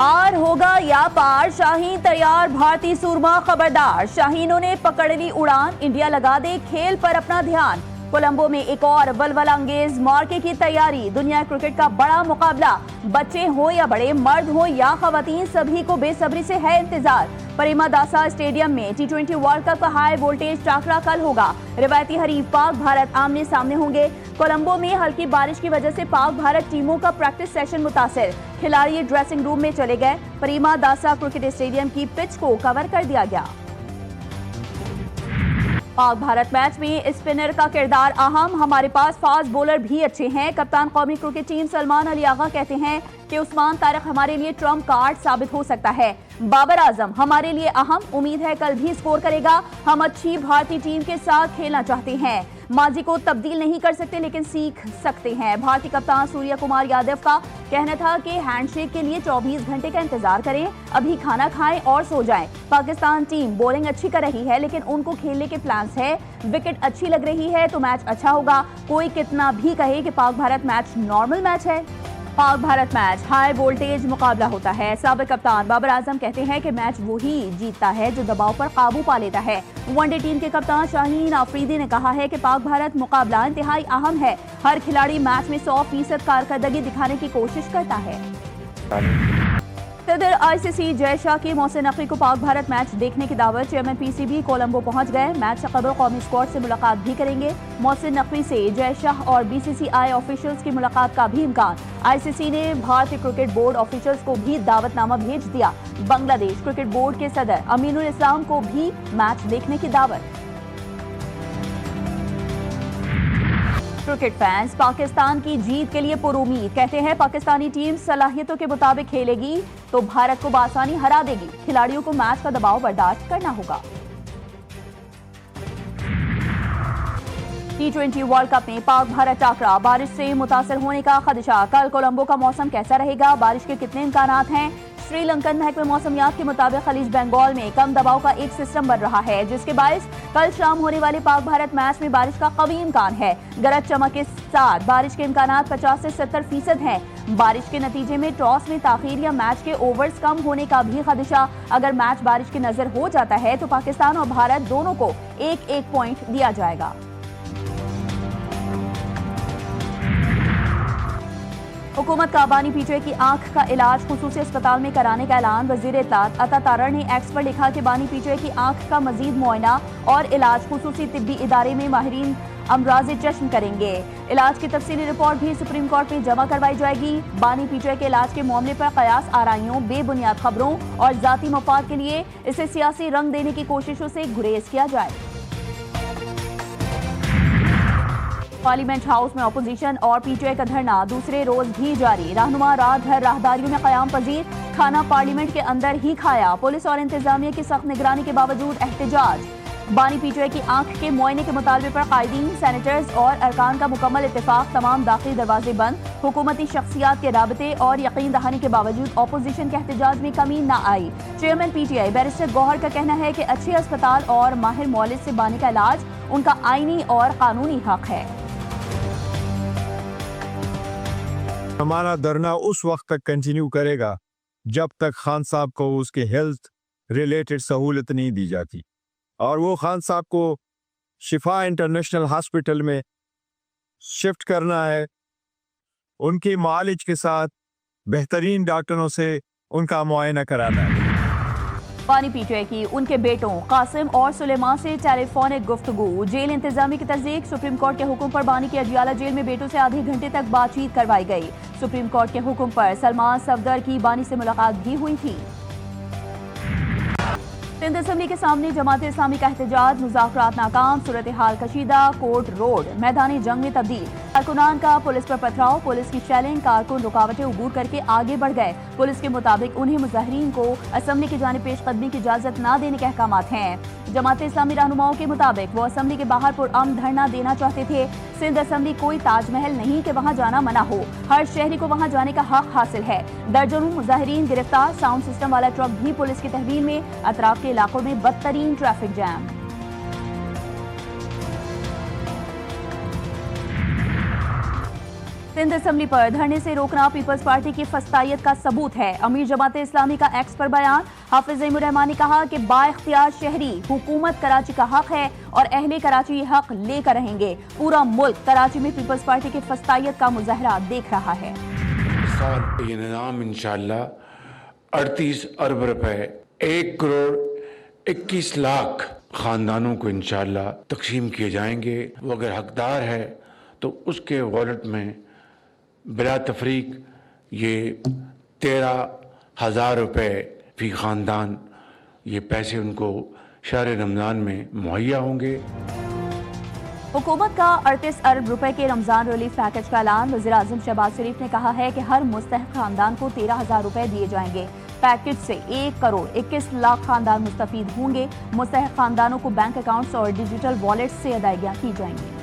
Are होगा या पार, शाहीन तैयार, भारतीय सूरमा खबरदार। शाहीनों ने पकड़ ली उड़ान, इंडिया लगा दे खेल पर अपना ध्यान। कोलंबो में एक और वलवला अंगेज मार्के की तैयारी। दुनिया क्रिकेट का बड़ा मुकाबला, बच्चे हो या बड़े, मर्द हो या खवातीन, सभी को बेसब्री से है इंतजार। प्रेमदासा स्टेडियम में T20 वर्ल्ड कप का हाई वोल्टेज टाकरा कल होगा। रिवायती हरीफ पाक भारत आमने सामने होंगे। कोलंबो में हल्की बारिश की वजह से पाक भारत टीमों का प्रैक्टिस सेशन मुतासिर, खिलाड़ी ड्रेसिंग रूम में चले गए। प्रेमदासा क्रिकेट स्टेडियम की पिच को कवर कर दिया गया। पाक भारत मैच में स्पिनर का किरदार अहम, हमारे पास फास्ट बॉलर भी अच्छे हैं। कप्तान कौमी क्रिकेट टीम सलमान अली आगा कहते हैं कि उस्मान तारिक हमारे लिए ट्रम्प कार्ड साबित हो सकता है। बाबर आजम हमारे लिए अहम, उम्मीद है कल भी स्कोर करेगा। हम अच्छी भारतीय टीम के साथ खेलना चाहते हैं। माजी को तब्दील नहीं कर सकते लेकिन सीख सकते हैं। भारतीय कप्तान सूर्य कुमार यादव का कहना था कि हैंडशेक के लिए 24 घंटे का इंतजार करें, अभी खाना खाएं और सो जाएं। पाकिस्तान टीम बॉलिंग अच्छी कर रही है लेकिन उनको खेलने के प्लान्स है। विकेट अच्छी लग रही है तो मैच अच्छा होगा। कोई कितना भी कहे कि Pak Bharat match normal match है, Pak Bharat match high voltage मुकाबला होता है। साबिक कप्तान बाबर आजम कहते हैं कि मैच वही जीतता है जो दबाव पर काबू पा लेता है। वनडे टीम के कप्तान शाहीन अफरीदी ने कहा है कि पाक भारत मुकाबला इंतहाई अहम है। हर खिलाड़ी मैच में 100% कारकर्दगी दिखाने की कोशिश करता है। सदर आईसीसी जय शाह की मोहसिन नकवी को पाक भारत मैच देखने की दावत। चेयरमैन पीसीबी कोलंबो पहुंच गए। मैच से कबल कौमी स्क्वाड से मुलाकात भी करेंगे। मोहसिन नकवी से जय शाह और बीसीसीआई ऑफिशियल्स की मुलाकात का भी इम्कान। आईसीसी ने भारतीय क्रिकेट बोर्ड ऑफिशियल्स को भी दावतनामा भेज दिया। बांग्लादेश क्रिकेट बोर्ड के सदर अमीनुल इस्लाम को भी मैच देखने की दावत। क्रिकेट फैंस पाकिस्तान की जीत के लिए पुरुमीद, कहते हैं पाकिस्तानी टीम सलाहियतों के मुताबिक खेलेगी तो भारत को बआसानी हरा देगी। खिलाड़ियों को मैच का दबाव बर्दाश्त करना होगा। T20 वर्ल्ड कप में पाक भारत टाकरा, बारिश से मुतासर होने का खदशा। कल कोलंबो का मौसम कैसा रहेगा, बारिश के कितने इम्कानात हैं? श्रीलंकन महकमे मौसमियात के मुताबिक खलीज बंगाल में कम दबाव का एक सिस्टम बन रहा है जिसके बायस कल शाम होने वाले पाक भारत मैच में बारिश का कवी इम्कान है। गरज चमक के साथ बारिश के इम्कानात 50 से 70% हैं। बारिश के नतीजे में टॉस में ताखीर या मैच के ओवर्स कम होने का भी खदशा। अगर मैच बारिश की नजर हो जाता है तो पाकिस्तान और भारत दोनों को एक पॉइंट दिया जाएगा। हुकूमत का बानी पीटीआई की आंख का इलाज खुसूसी अस्पताल में कराने का ऐलान। वजीर इत्तलात अता तारड़ ने एक्स पर लिखा कि बानी पीटीआई की आंख का मजीद मुआयना और इलाज खुसूसी तिब्बी इदारे में माहिरीन अमराज चश्म करेंगे। इलाज की तफसीली रिपोर्ट भी सुप्रीम कोर्ट में जमा करवाई जाएगी। बानी पीटीआई के इलाज के मामले पर कयास आराइयों, बेबुनियाद खबरों और जाती मफाद के लिए इसे सियासी रंग देने की कोशिशों से गुरेज किया जाए। पार्लियामेंट हाउस में अपोजिशन और पीटीआई का धरना दूसरे रोज भी जारी। रहनुमा रात भर राहदारियों में कयाम पजीर, खाना पार्लियामेंट के अंदर ही खाया। पुलिस और इंतजामिया की सख्त निगरानी के बावजूद एहतजाज। बानी पीटीआई की आंख के मुआयने के मुतालबे पर कायदीन, सेनेटर्स और अरकान का मुकम्मल इत्तेफाक। तमाम दाखिली दरवाजे बंद। हुकूमती शख्सियात के राबते और यकीन दहानी के बावजूद अपोजिशन के एहतजाज में कमी न आई। चेयरमैन पीटीआई बैरिस्टर गौहर का कहना है कि अच्छे अस्पताल और माहिर मौलिद से बानी का इलाज उनका आईनी और कानूनी हक है। हमारा धरना उस वक्त तक कंटिन्यू करेगा जब तक खान साहब को उसके हेल्थ रिलेटेड सहूलत नहीं दी जाती और वो खान साहब को शिफा इंटरनेशनल हॉस्पिटल में शिफ्ट करना है। उनकी मालिज के साथ बेहतरीन डॉक्टरों से उनका मुआयना कराना है। बानी पीटीआई की उनके बेटों कासिम और सुलेमान से टेलीफोनिक गुफ्तगू। जेल इंतजामी की तस्दीक। सुप्रीम कोर्ट के हुक्म पर बानी की अडियाला जेल में बेटों से आधे घंटे तक बातचीत करवाई गई। सुप्रीम कोर्ट के हुक्म पर सलमान सफदर की बानी से मुलाकात भी हुई थी। सिंध असेंबली के सामने जमात इस्लामी का एहतजाज। मुज़ाकरात नाकाम, सूरत हाल कशीदा, कोर्ट रोड मैदानी जंग में तब्दील। कारकुनान का पुलिस पर पथराव, पुलिस की शेलिंग, कारकुन रुकावटें अबूर करके आगे बढ़ गए। पुलिस के मुताबिक उन्हें मुजाहिरीन को असेंबली की जानिब पेशकदमी की इजाजत न देने के अहकामात हैं। जमात इस्लामी रहनुमाओं के मुताबिक वो असेंबली के बाहर पुरअमन धरना देना चाहते थे। सिंध असेंबली कोई ताजमहल नहीं कि वहां जाना मना हो, हर शहरी को वहां जाने का हक हासिल है। दर्जनों मुजाहिरीन गिरफ्तार, साउंड सिस्टम वाला ट्रक भी पुलिस की तहवील में। अतराफ के इलाकों में बदतरीन ट्रैफिक जैम। सिंध असेंबली पर धरने से रोकना पीपल्स पार्टी की फस्तायत का सबूत है। अमीर जमात इस्लामी का एक्स पर बयान। हाफिज रहमान ने कहा कि बाइख्तियार शहरी हुकूमत कराची का हक है और अहले कराची ये हक लेकर रहेंगे। पूरा मुल्क कराची में पीपल्स पार्टी की फस्तायत का मुजाहरा देख रहा है। ये निज़ाम इंशाअल्लाह 38 अरब रुपए 1 करोड़ 21 लाख खानदानों को इंशाअल्लाह तकसीम किए जाएंगे। वो अगर हकदार है तो उसके वॉलेट में बिला तफरीक ये 13,000 रुपए फी खानदान ये पैसे उनको शहर रमज़ान में मुहैया होंगे। हुकूमत का 38 अरब रुपए के रमजान रिलीफ पैकेज का ऐलान। वज़ीर आज़म शहबाज शरीफ ने कहा है कि हर मुस्तहिक खानदान को 13,000 रुपए दिए जाएंगे। पैकेज से 1 करोड़ 21 लाख खानदान मुस्तफीद होंगे। मुस्तहिक खानदानों को बैंक अकाउंट्स और डिजिटल वॉलेट से अदायगियां की जाएंगी।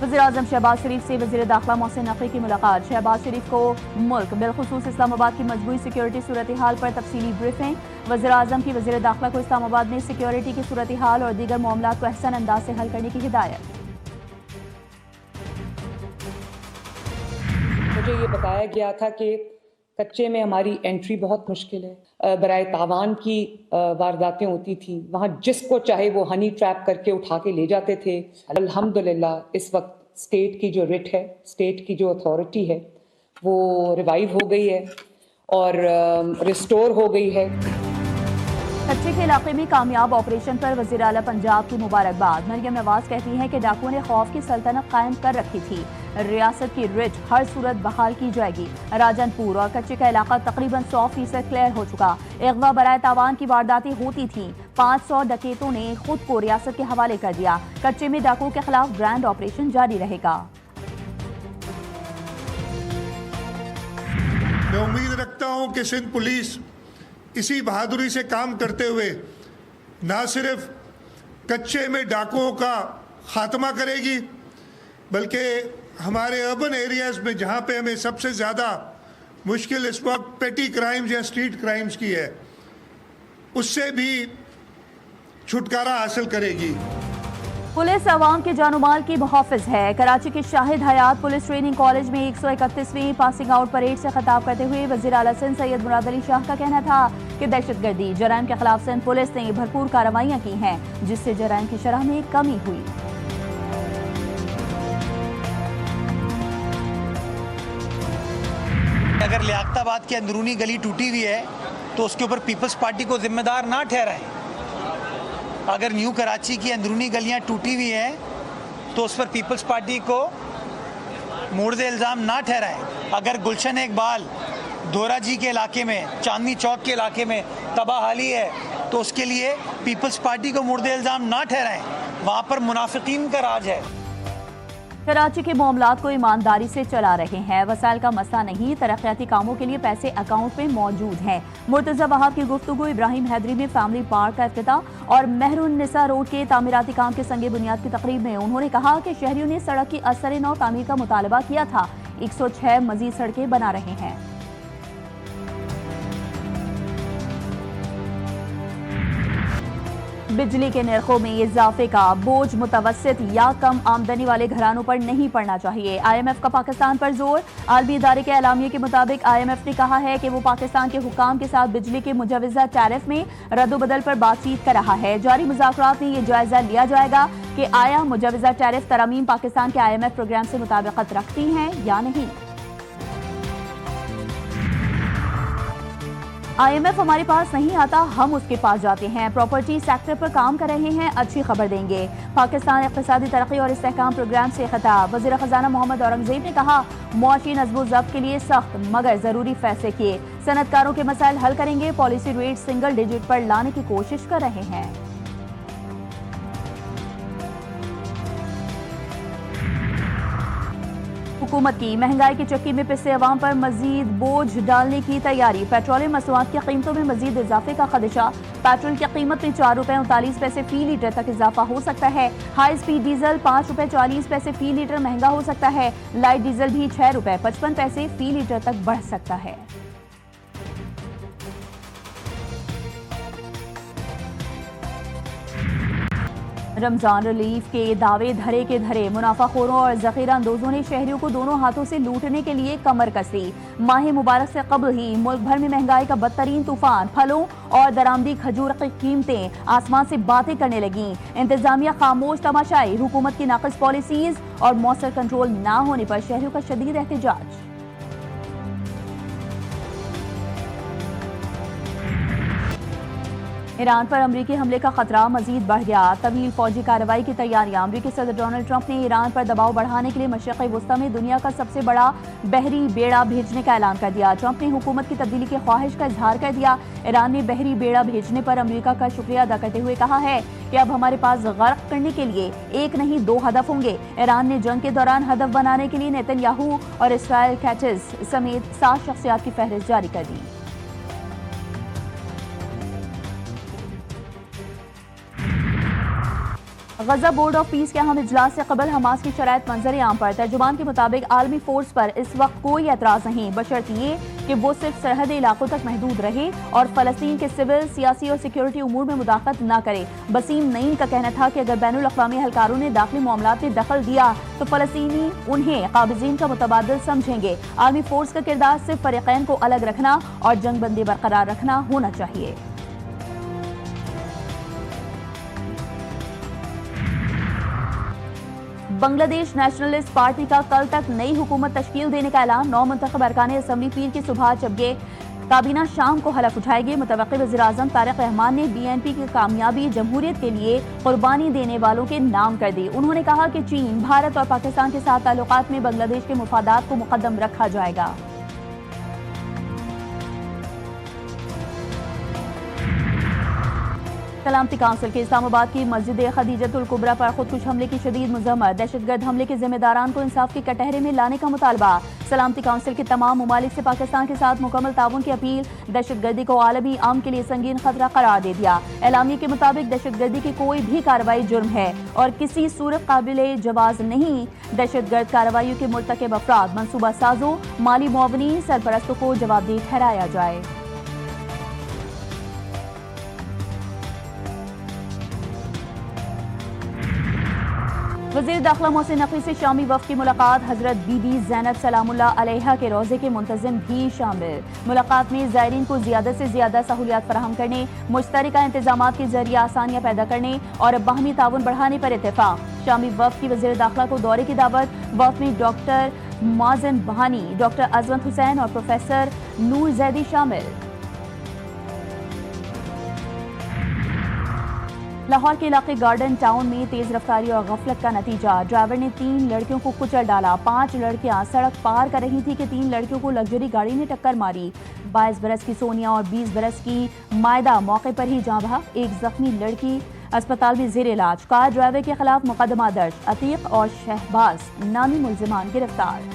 वज़ीर आज़म शहबाज शरीफ से वज़ीर दाखिला मोहसिन नकवी की मुलाकात। शहबाज शरीफ को मुल्क बिलखुसूस इस्लामाबाद की मजबूती सिक्योरिटी सूरत हाल पर तफसीली ब्रीफिंग। वज़ीर आज़म की वज़ीर दाखिला को इस्लामाबाद में सिक्योरिटी की सूरत हाल और दीगर मामलात को अहसन अंदाज से हल करने की हिदायत। मुझे ये बताया गया था कि कच्चे में हमारी एंट्री बहुत मुश्किल है। बराए तावान की वारदातें होती थी, वहाँ जिसको चाहे वो हनी ट्रैप करके उठा के ले जाते थे। अल्हम्दुलिल्लाह इस वक्त स्टेट की जो रिट है, स्टेट की जो अथॉरिटी है वो रिवाइव हो गई है और रिस्टोर हो गई है। कच्चे के इलाके में कामयाब ऑपरेशन पर वज़ीर आला पंजाब की मुबारकबाद। मरियम नवाज कहती हैं कि डाकुओं ने खौफ की सल्तनत कायम कर रखी थी। रियासत की रिट हर सूरत बहाल की जाएगी। राजनपुर और कच्चे का इलाका तकरीबन 100% क्लियर हो चुका। अगवा बराए तावान की वारदातें होती थी। 500 डकैतों ने खुद को रियासत के हवाले कर दिया। कच्चे में डाकुओं के खिलाफ ग्रैंड ऑपरेशन जारी रहेगा। मैं उम्मीद रखता हूं कि सिंध पुलिस इसी बहादुरी से काम करते हुए न सिर्फ कच्चे में डाकुओं का खात्मा करेगी बल्कि हमारे अर्बन एरियाज में जहां पे हमें सबसे ज़्यादा मुश्किल इस वक्त पेटी क्राइम्स या स्ट्रीट क्राइम्स की है उससे भी छुटकारा हासिल करेगी। पुलिस अवाम के जानोमाल की मुहाफिज है। कराची के शाहिद हयात पुलिस ट्रेनिंग कॉलेज में 131वीं पासिंग आउट परेड से खिताब करते हुए वज़ीर आला सिंध सैयद मुराद अली शाह का कहना था कि दहशतगर्दी जराइम के खिलाफ सिंध पुलिस ने भरपूर कार्रवाइयां की हैं जिससे जराइम की शरह में कमी हुई। अगर लियाकताबाद की अंदरूनी गली टूटी हुई है तो उसके ऊपर पीपल्स पार्टी को जिम्मेदार ना ठहराएं। अगर न्यू कराची की अंदरूनी गलियां टूटी हुई हैं तो उस पर पीपल्स पार्टी को मोर्द इल्ज़ाम ना ठहराएं। अगर गुलशन इकबाल दोरा जी के इलाके में चांदनी चौक के इलाके में तबाहाली है तो उसके लिए पीपल्स पार्टी को मोर्द इल्ज़ाम ना ठहराएं। वहाँ पर मुनाफिकीन का राज है। कराची के मामलात को ईमानदारी से चला रहे हैं। वसाइल का मसला नहीं, तरक्याती कामों के लिए पैसे अकाउंट में मौजूद हैं। मुर्तज़ा वहाब की गुफ्तगू। इब्राहिम हैदरी में फैमिली पार्क का इफ्तिताह और मेहरुन्निसा रोड के तामीराती काम के संगे बुनियाद की तकरीब में उन्होंने कहा कि शहरियों ने सड़क की असर नौ तामीर का मुतालबा किया था। 106 मजीद सड़कें बना रहे हैं। बिजली के निर्खों में इजाफे का बोझ मुतवस्सित या कम आमदनी वाले घरानों पर नहीं पड़ना चाहिए। IMF का पाकिस्तान पर जोर। आलमी इदारे के एलामिये के मुताबिक IMF ने कहा है कि वो पाकिस्तान के हुकाम के साथ बिजली के मुजवजा टैरिफ में रद्दोबदल पर बातचीत कर रहा है। जारी मुज़ाकरात में ये जायजा लिया जाएगा कि आया मुजवजा टैरिफ तरमीम पाकिस्तान के IMF प्रोग्राम से मुताबिकत रखती हैं या नहीं। IMF हमारे पास नहीं आता, हम उसके पास जाते हैं। प्रॉपर्टी सेक्टर पर काम कर रहे हैं, अच्छी खबर देंगे। पाकिस्तान इक़्तिसादी तरक्की और इस्तेहकाम प्रोग्राम से खिताब। वज़ीर ख़ज़ाना मोहम्मद औरंगज़ेब ने कहा मुआशी नज़्म ज़ब्त के लिए सख्त मगर ज़रूरी फैसले किए। सनतकारों के मसाइल हल करेंगे। पॉलिसी रेट सिंगल डिजिट पर लाने की कोशिश कर रहे हैं। हुकूमत की महंगाई की चक्की में पिसे अवाम पर मजीद बोझ डालने की तैयारी। पेट्रोलियम मसनूआत की कीमतों में मजीद इजाफे का खदशा। पेट्रोल की कीमत में 4 रुपए 39 पैसे फी लीटर तक इजाफा हो सकता है। हाई स्पीड डीजल 5 रुपए 40 पैसे फी लीटर महंगा हो सकता है। लाइट डीजल भी 6 रुपए 55 पैसे फी लीटर तक बढ़ सकता है। रमजान रिलीफ के दावे धरे के धरे मुनाफाखोरों और जखीरा अंदोजों ने शहरियों को दोनों हाथों से लूटने के लिए कमर कसी। माह मुबारक से कबल ही मुल्क भर में महंगाई का बदतरीन तूफान, फलों और दरामदी खजूर की कीमतें आसमान से बातें करने लगी। इंतजामिया खामोश तमाशाई, हुकूमत की नाक़िस पॉलिसीज और मौसर कंट्रोल ना होने पर शहरियों का शदीद एहतजाज। ईरान पर अमरीकी हमले का खतरा मजीद बढ़ गया। तवील फौजी कार्रवाई की तैयारियां। अमरीकी सदर डोनाल्ड ट्रंप ने ईरान पर दबाव बढ़ाने के लिए मशरिक़ वस्ती में दुनिया का सबसे बड़ा बहरी बेड़ा भेजने का ऐलान कर दिया। ट्रंप ने हुकूमत की तब्दीली की ख्वाहिश का इजहार कर दिया। ईरान ने बहरी बेड़ा भेजने पर अमरीका का शुक्रिया अदा करते हुए कहा है कि अब हमारे पास गर्क करने के लिए एक नहीं 2 हदफ होंगे। ईरान ने जंग के दौरान हदफ बनाने के लिए नेतन्याहू और इसराइल कैटिस समेत 7 शख्सियात की फहरिस्त जारी कर दी। गजा बोर्ड ऑफ पीस के अहम इजलास से कबल हमास की शराइत मंजर आम पर। तर्जुमान के मुताबिक आलमी फोर्स पर इस वक्त कोई एतराज नहीं, बशर्त ये कि वो सिर्फ सरहदी इलाकों तक महदूद रहे और फलस्तीन के सिविल, सियासी और सिक्योरिटी उमूर में मुदाखलत न करे। बसीम नईम का कहना था कि अगर बैनुल अक़वामी एहलकारों ने दाखिली मामलात में दखल दिया तो फलस्तीनी उन्हें काबिज़ीन का मुतबादिल समझेंगे। आर्मी फोर्स का किरदार सिर्फ फरीक़ैन को अलग रखना और जंग बंदी बरकरार रखना होना चाहिए। बांग्लादेश नेशनलिस्ट पार्टी का कल तक नई हुकूमत तश्कील देने का ऐलान। 9 मुंतखब अरकान असम्बली पीर की सुबह जबकि काबीना शाम को हलफ उठाएगी। मुतवक्किल वज़ीर-ए-आज़म तारिक रहमान ने BNP की कामयाबी जमहूरियत के लिए कुर्बानी देने वालों के नाम कर दी। उन्होंने कहा कि चीन, भारत और पाकिस्तान के साथ ताल्लुकात में बांग्लादेश के मुफादात को मुकद्दम रखा जाएगा। सलामती काउंसिल के इस्लामाबाद की मस्जिद खदीजतुल कुबरा पर खुदकुश हमले की शदीद मजम्मत। दहशतगर्द हमले के जिम्मेदारान को इंसाफ के कटहरे में लाने का मुतालबा। सलामती काउंसिल के तमाम ममालिक से पाकिस्तान के साथ मुकम्मल ताउन की अपील। दहशतगर्दी को आलमी अमन के लिए संगीन खतरा करार दे दिया। एलामिया के मुताबिक दहशतगर्दी की कोई भी कार्रवाई जुर्म है और किसी सूरत काबिल जवाज नहीं। दहशतगर्द कार्रवाइयों के मुर्तकिब अफराद, मनसूबा साजों, माली मुआवनी, सरपरस्तों को जवाबदेह ठहराया जाए। वज़ीर दाखिला मोहसिन नकवी से शामी वफ़द की मुलाकात। हज़रत बीबी ज़ैनब सलामुल्लाह अलैहा के रोज़े के मुंतज़िम भी शामिल। मुलाकात में ज़ायरीन को ज़्यादा से ज़्यादा सहूलियात फराहम करने, मुश्तरका इंतज़ामात के ज़रिए आसानियाँ पैदा करने और बाहमी ताउन बढ़ाने पर इत्तेफ़ाक। शामी वफ़द की वज़ीर दाखिला को दौरे की दावत। वफ़द में डॉक्टर माज़न बहानी, डॉक्टर अज़मत हुसैन और प्रोफेसर नूर जैदी शामिल। लाहौर के इलाके गार्डन टाउन में तेज रफ्तारी और गफलत का नतीजा। ड्राइवर ने 3 लड़कियों को कुचल डाला। 5 लड़कियां सड़क पार कर रही थी कि 3 लड़कियों को लग्जरी गाड़ी ने टक्कर मारी। 22 बरस की सोनिया और 20 बरस की मायदा मौके पर ही जाँ बहक। एक जख्मी लड़की अस्पताल में जेर इलाज। कार ड्राइवर के खिलाफ मुकदमा दर्ज। अतीक और शहबाज नामी मुल्जिमान गिरफ्तार।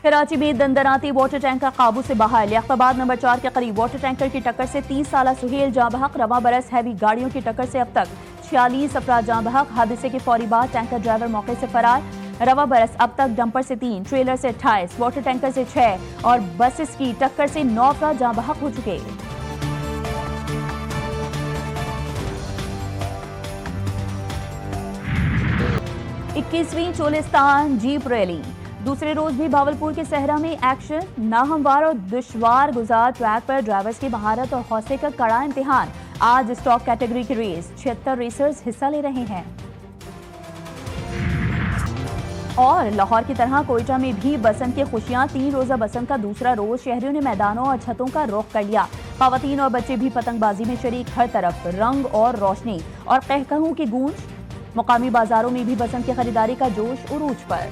कराची में दंदनाती वाटर टैंकर काबू से बाहर। लियाकताबाद नंबर 4 के करीब वाटर टैंकर की टक्कर से 30 साला सुहेल जाँ बहक। रवा बरस हैवी गाड़ियों की टक्कर से अब तक 46 अफराद जाँ बहक। हादसे के फौरी बाद टैंकर ड्राइवर मौके से फरार। रवा बरस अब तक डंपर से 3, ट्रेलर से 28, वाटर टैंकर से 6 और बसेस की टक्कर से 9 अफराद जाँ बहक हो चुके। इक्कीसवीं चोलिस्तान जीप रैली। दूसरे रोज भी भावलपुर के सहरा में एक्शन। नाहमवार और दुश्वार गुजार ट्रैक पर ड्राइवर्स की महारत और हौसले का कड़ा इम्तिहान। आज स्टॉक कैटेगरी की रेस, 76 रेसर्स हिस्सा ले रहे हैं। और लाहौर की तरह कोयटा में भी बसंत की खुशियां। 3 रोजा बसंत का दूसरा रोज शहरियों ने मैदानों और छतों का रुख कर लिया। खवातीन और बच्चे भी पतंगबाजी में शरीक। हर तरफ रंग और रोशनी और कहकहों की गूंज। मुकामी बाजारों में भी बसंत की खरीदारी का जोश उरूज पर।